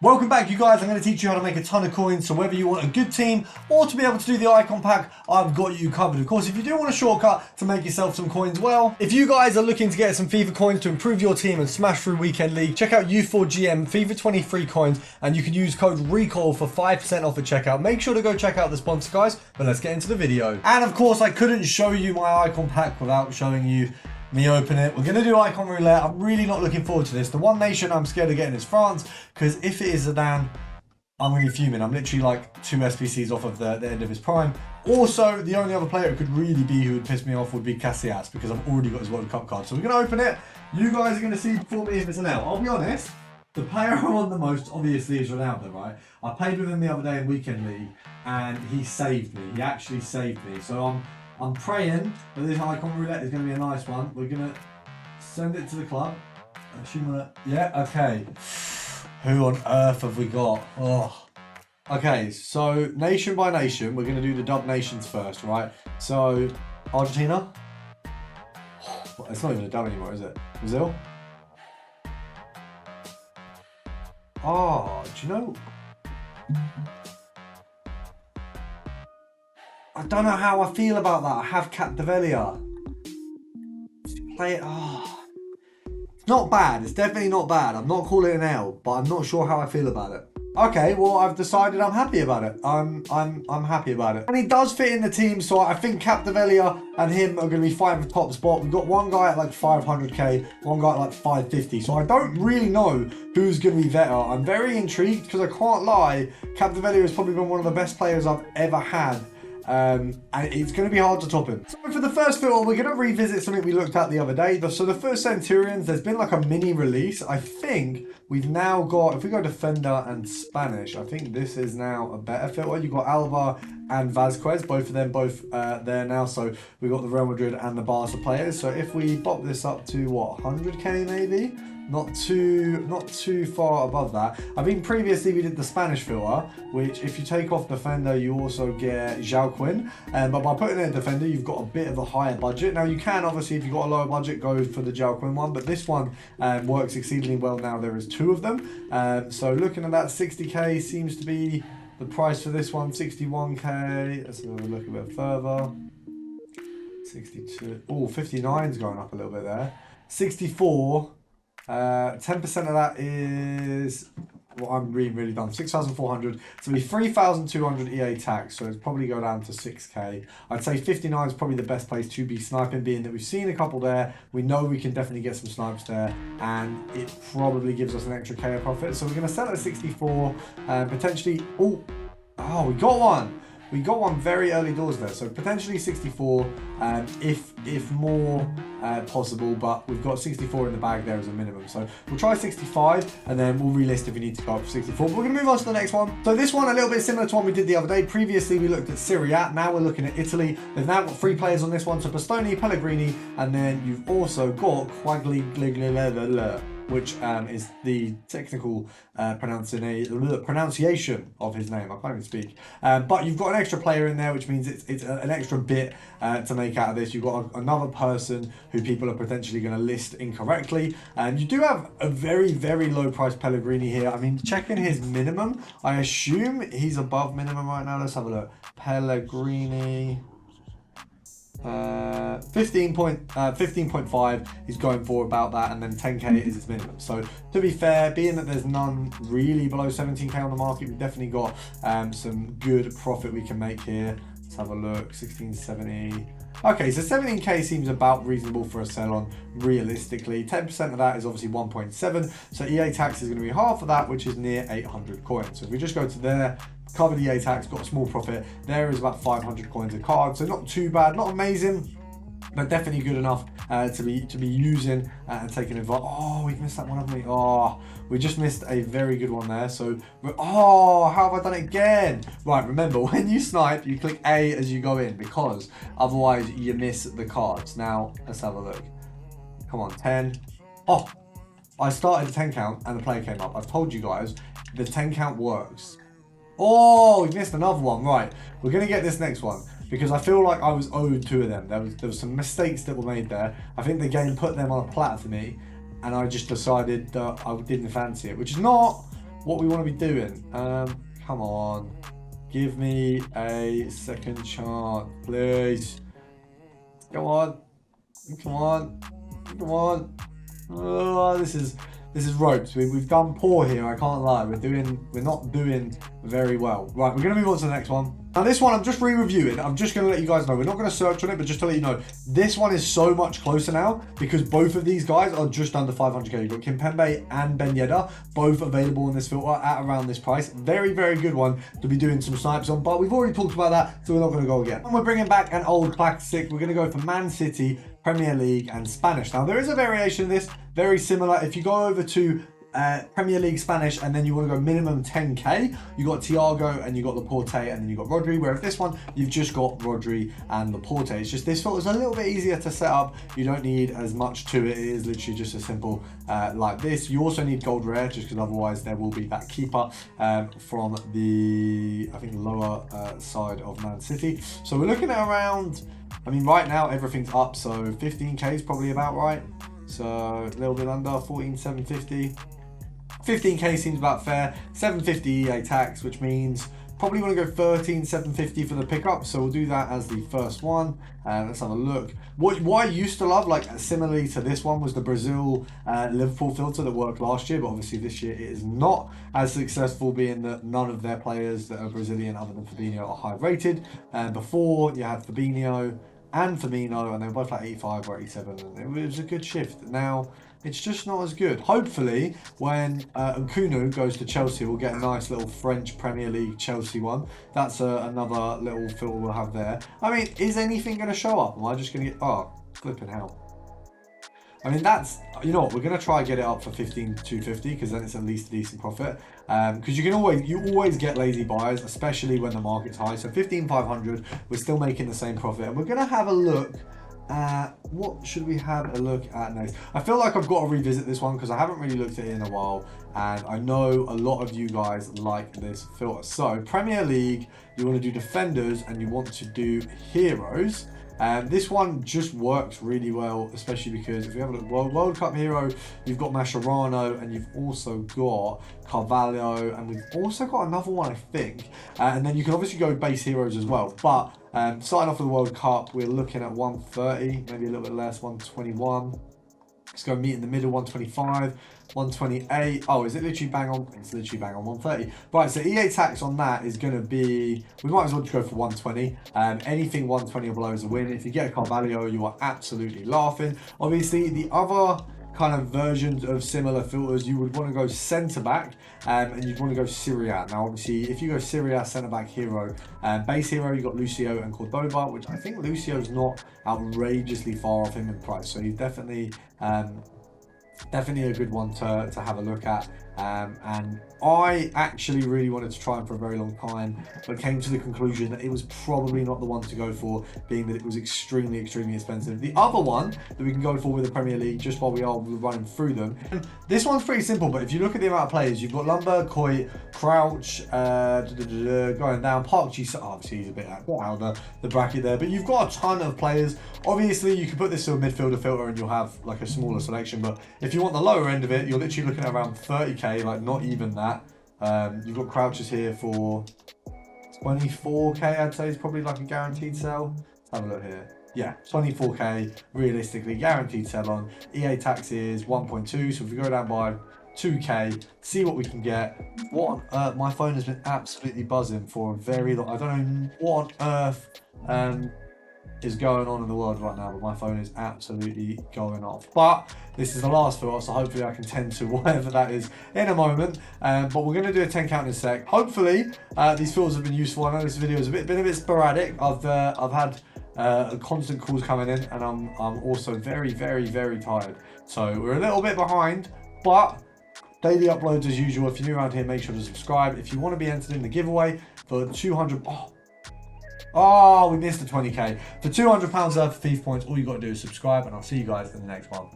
Welcome back, you guys. I'm going to teach you how to make a ton of coins. So whether you want a good team or to be able to do the icon pack, I've got you covered. Of course, if you do want a shortcut to make yourself some coins, well, if you guys are looking to get some FIFA coins to improve your team and smash through Weekend League, check out U4GM FIFA 23 coins and you can use code RECALL for 5% off at checkout. Make sure to go check out the sponsor, guys, but let's get into the video. And of course, I couldn't show you my icon pack without showing you me open it. We're going to do icon roulette. I'm really not looking forward to this. The one nation I'm scared of getting is France, because if it is Zidane, I'm going to be fuming. I'm literally like 2 SBCs off of the end of his prime. Also, the only other player it could really be who would piss me off would be Casillas, because I've already got his World Cup card. So we're going to open it. You guys are going to see before me if it's an L. I'll be honest, the player I want the most obviously is Ronaldo, right? I played with him the other day in Weekend League and he saved me. He actually saved me. So I'm praying that this icon roulette is going to be a nice one. We're going to send it to the club. Yeah, okay. Who on earth have we got? Oh. Okay, so nation by nation, we're going to do the dub nations first, right? So, Argentina. Oh, it's not even a dub anymore, is it? Brazil. Oh, do you know? I don't know how I feel about that. I have Capdevelia. Play it. Oh. It's not bad. It's definitely not bad. I'm not calling it an L, but I'm not sure how I feel about it. Okay, well, I've decided I'm happy about it. I'm happy about it. And he does fit in the team, so I think Capdevelia and him are going to be fighting for top spot. We've got one guy at like 500k, one guy at like 550. So I don't really know who's going to be better. I'm very intrigued because I can't lie. Capdevelia has probably been one of the best players I've ever had. And it's going to be hard to top him. So for the first filter, we're going to revisit something we looked at the other day. So the first Centurions, there's been like a mini release. I think we've now got, if we go Defender and Spanish, I think this is now a better filter. You've got Alba and Vasquez, both of them there now. So we've got the Real Madrid and the Barca players. So if we bop this up to what, 100k maybe? Not too far above that. I think previously we did the Spanish filter, which if you take off Defender, you also get João Quinn. But by putting in a Defender, you've got a bit of a higher budget. Now you can obviously, if you've got a lower budget, go for the João Quinn one, but this one works exceedingly well now. There is 2 of them. So looking at that, 60k seems to be the price for this one. 61k. Let's have a look a bit further. 62. Oh, 59's going up a little bit there. 64. 10% of that is what I'm really done. 6,400. So it'll be 3,200 EA tax. So it's probably go down to 6k. I'd say 59 is probably the best place to be sniping, being that we've seen a couple there. We know we can definitely get some snipes there, and it probably gives us an extra K of profit. So we're going to sell at 64, potentially. Oh, we got one. We got one very early doors there, so potentially 64, if more possible, but we've got 64 in the bag there as a minimum. So we'll try 65, and then we'll relist if we need to go up to 64. But we're going to move on to the next one. So this one, a little bit similar to one we did the other day. Previously, we looked at Syria. Now we're looking at Italy. They've now got 3 players on this one, so Bastoni, Pellegrini, and then you've also got Quagliarella, which is the technical pronunciation of his name. I can't even speak. But you've got an extra player in there, which means it's an extra bit to make out of this. You've got another person who people are potentially going to list incorrectly. And you do have a very, very low price Pellegrini here. I mean, checking his minimum, I assume he's above minimum right now. Let's have a look. Pellegrini. 15.5 he's going for about that, and then 10k is his minimum. So to be fair, being that there's none really below 17k on the market, we've definitely got some good profit we can make here. Let's have a look. 1670. Okay, so 17k seems about reasonable for a sell on realistically. 10% of that is obviously 1.7, so EA tax is going to be half of that, which is near 800 coins. So if we just go to there, covered EA tax, got a small profit, there is about 500 coins a card, so not too bad, not amazing, but definitely good enough to be using and taking advantage. Oh, we've missed that one, haven't we? Oh, we just missed a very good one there. So, oh, how have I done it again? Right, remember, when you snipe, you click A as you go in, because otherwise you miss the cards. Now, let's have a look. Come on, 10. Oh, I started a 10 count and the player came up. I've told you guys, the 10 count works. Oh, we missed another one. Right, we're going to get this next one, because I feel like I was owed 2 of them. There was some mistakes that were made there. I think the game put them on a platter for me, and I just decided that I didn't fancy it, which is not what we want to be doing. Come on, give me a second chance, please. Come on, come on, come on. Oh, this is ropes. We've done poor here, I can't lie. We're not doing very well. Right, we're gonna move on to the next one. Now this one I'm just re-reviewing. I'm just gonna let you guys know. We're not gonna search on it, but just to let you know, this one is so much closer now because both of these guys are just under 500k. You've got Kimpembe and Ben Yedder, both available in this filter at around this price. Very, very good one to be doing some snipes on, but we've already talked about that, so we're not gonna go again. And we're bringing back an old classic. We're gonna go for Man City, Premier League and Spanish. Now there is a variation of this, very similar. If you go over to Premier League Spanish and then you want to go minimum 10k, you got Thiago and you got Laporte and then you got Rodri, where if this one you've just got Rodri and Laporte. It's just this filter is a little bit easier to set up. You don't need as much to it. It is literally just as simple like this. You also need gold rare just because otherwise there will be that keeper from the I think lower side of Man City. So we're looking at around, I mean right now everything's up, so 15k is probably about right. So a little bit under 14,750. 15k seems about fair. 750 EA tax, which means probably want to go 13,750 for the pickup. So we'll do that as the first one. Let's have a look. What I used to love, like similarly to this one, was the Brazil Liverpool filter that worked last year, but obviously this year it is not as successful, being that none of their players that are Brazilian other than Fabinho are high rated. Before you had Fabinho and Firmino, and they were both like 85 or 87, and it was a good shift. Now it's just not as good. Hopefully when Nkunu goes to Chelsea, we'll get a nice little French Premier League Chelsea one. That's another little filter we'll have there. I mean, is anything going to show up? Am I just going to get, oh, flipping hell. I mean, that's, you know what, we're going to try and get it up for 15,250 because then it's at least a decent profit. Because you always get lazy buyers, especially when the market's high. So 15,500, we're still making the same profit. And we're going to have a look at, what should we have a look at next? I feel like I've got to revisit this one because I haven't really looked at it in a while. And I know a lot of you guys like this filter. So Premier League, you want to do defenders and you want to do heroes. This one just works really well, especially because if we have a look, World Cup hero, you've got Mascherano and you've also got Carvalho, and we've also got another one, I think. And then you can obviously go base heroes as well. But starting off with the World Cup, we're looking at 130, maybe a little bit less, 121. Let's go meet in the middle, 125, 128. Oh, is it literally bang on? It's literally bang on 130. Right, so EA tax on that is going to be, we might as well just go for 120. Anything 120 or below is a win. If you get a Carvalho, you are absolutely laughing. Obviously, the other kind of versions of similar filters, you would want to go centre back and you'd want to go Syria. Now obviously if you go Syria centre back hero, base hero, you got Lucio and Cordoba, which I think Lucio's not outrageously far off him in price, so he's definitely a good one to have a look at. And I actually really wanted to try him for a very long time, but came to the conclusion that it was probably not the one to go for, being that it was extremely expensive. The other one that we can go for with the Premier League, just while we are running through them, this one's pretty simple, but if you look at the amount of players, you've got Lumber, Coy, Crouch, going down, Park G, obviously he's a bit out of the bracket there, but you've got a ton of players. Obviously you can put this to a midfielder filter and you'll have like a smaller selection, but if you want the lower end of it, you're literally looking at around 30k, like not even that. You've got Crouches here for 24k, I'd say is probably like a guaranteed sell. Let's have a look here. Yeah, 24k realistically guaranteed sell on. EA tax is 1.2, so if we go down by 2k, see what we can get. What on earth? My phone has been absolutely buzzing for a very long, I don't know what on earth is going on in the world right now, but my phone is absolutely going off. But this is the last filter, so hopefully I can tend to whatever that is in a moment. But we're going to do a 10 count in a sec. Hopefully these filters have been useful. I know this video has been a bit sporadic. I've had constant calls coming in, and I'm also very tired. So we're a little bit behind, but daily uploads as usual. If you're new around here, make sure to subscribe. If you want to be entered in the giveaway for 200. Oh, we missed the 20k. For £200 worth of FIFA points, all you got to do is subscribe, and I'll see you guys in the next one.